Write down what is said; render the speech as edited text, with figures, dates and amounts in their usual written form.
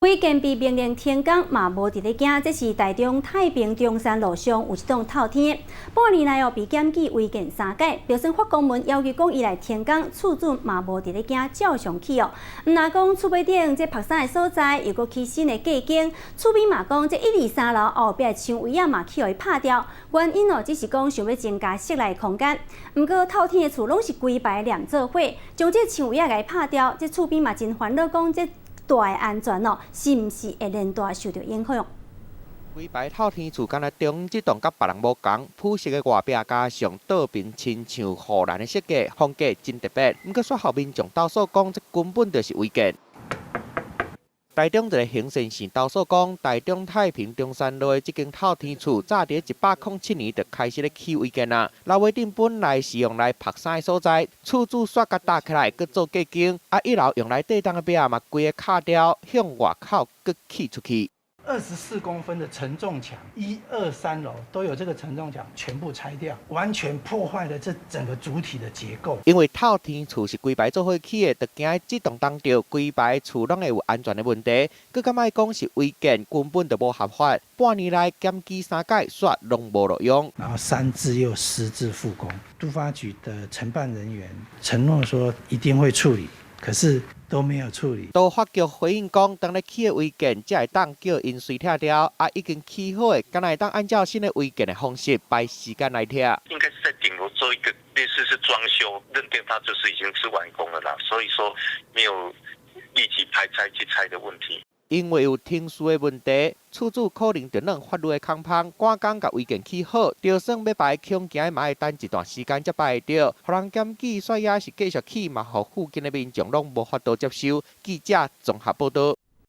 违建被命令停工，嘛无伫咧惊。这是台中太平中山路上有一栋透天的，半年来被检举违建3届，标准法公文要求讲伊来停工，厝主嘛无伫咧惊，照常起哦。毋若讲厝尾顶这拍山的所在，又搁起新的架间，厝边嘛讲这1、2、3楼后壁的墙围嘛去互伊拍掉，原因只是讲想要增加室内空间。毋过透天的厝拢是规排连做伙，将这墙围甲伊拍掉，这厝边嘛真烦恼讲这。大的安全哦，是毋是会连带受到影响？规排透天厝敢若中即栋甲别人无共，朴实的外壁加上倒边亲像护栏的设计，风格真特别。毋过，说后民众投诉讲，这根本就是违建。台中一个行政县投诉讲，台中太平中山路的这间透天厝，早伫107年就开始咧起违建啊。楼尾顶本来是用来拍山的所在，厝主煞甲搭起来，搁做架间。1楼用来地当的壁嘛，规个卡掉，向外口搁起出去。24公分的承重墙，1、2、3楼都有这个承重墙，全部拆掉，完全破坏了这整个主体的结构。因为透天厝是规排做伙起的，就惊这栋当着规排厝拢会有安全的问题。佮敢莫讲是违建，根本就无合法。半年来检举3届，煞拢无路用。然后3次又10次复工，都发局的承办人员承诺说一定会处理，可是都没有处理。都发局回应讲，当咧起的违建，才会当叫因随拆掉。已经起好的，敢若会当按照新的违建的方式排时间来拆。应该是在顶楼做一个类似是装修，认定它就是已经是完工了啦，所以说没有立即排拆去拆的问题。因为有停事的问题，厝主可能就让法律的空棚，赶工甲违建起好，就算要排恐惊嘛会等一段时间才排得到。互人检举，煞也是继续起嘛，互附近的民众拢无法度接受。记者综合报道。